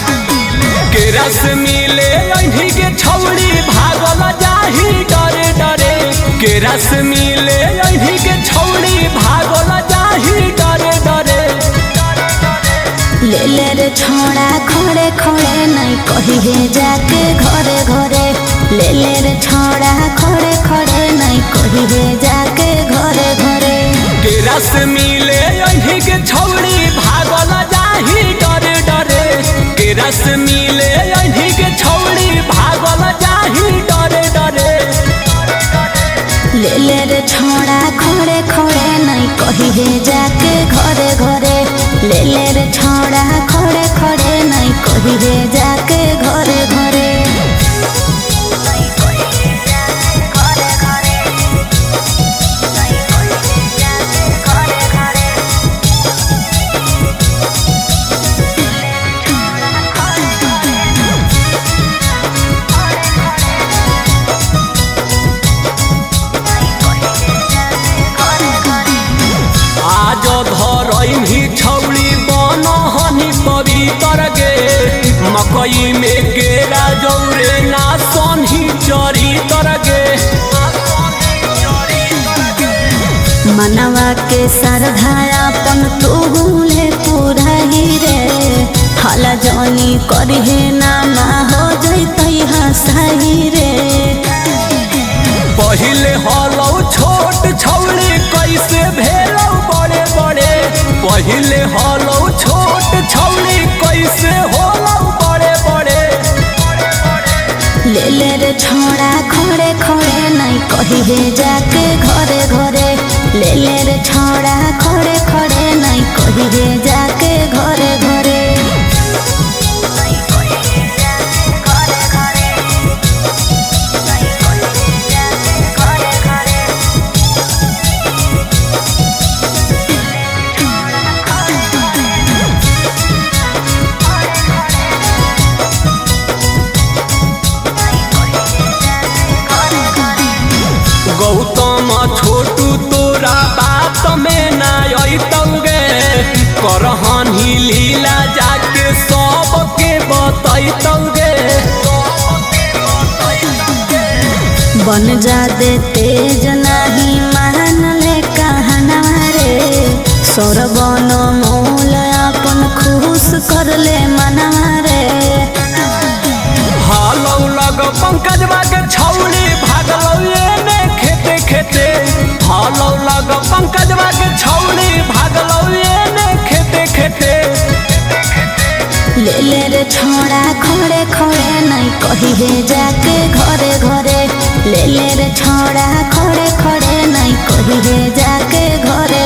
रस मिले अही के छौड़ी भागल जाही डरे डरे के रस मिले अही के छौड़ी भागल जाही डरे डरे ले ले रे छोड़ा खड़े खड़े नहीं कहिए जाके घरे घरे ले ले रे छोड़ा खड़े खड़े नहीं कहिए जाके घरे घरे के रस मिले अही के छौड़ी भागल जाही डरे डरे के रस मिले अही के छौड़ी भागल जाही डरे डरे ले ले रे छोड़ा खड़े खड़े नहीं कहिए जाके घरे घरे ले ले रे छोड़ा खड़े खड़े नहीं कहिए जाके घरे घरे धरही छौड़ी बनहनी पवित्र गे मकई में केरा जौरे ना सन्ही चरी तर गे मनवा के सरधायापन तूले पुराही रे हला जनी करिहे नामा हो जैतई हसाई रे पहिले हलौ छोट छौड़ी कैसे भेलौ बड़े बड़े पहिले हलौ छोट छौड़ी कैसे होलौ बड़े बड़े ले ले रे छोड़ा खड़े खड़े नहीं कहिए जाके घरे घरे ले ले रे छोड़ा खड़े खड़े नहीं कहिए जाके घरे घरे गौतम छोटू तोरा बात में ना अतौगे करहनी लीला जाके सबके बतैतौगे बन जा दे तेज नहीं मान ले कहना रे सरबन मोल अपन खुश कर ले मना रे हालौ लग पंकजवा के छौड़ी भागलौ एने खेते खेते हालौ लग पंकजवा के छौड़ी भागलौ एने खेते खेते ले ले रे छोड़ा खड़े खड़े नहीं कहिए जाके घरे घरे ले ले रे छोड़ा खड़े खड़े नहीं कहिए जाके घरे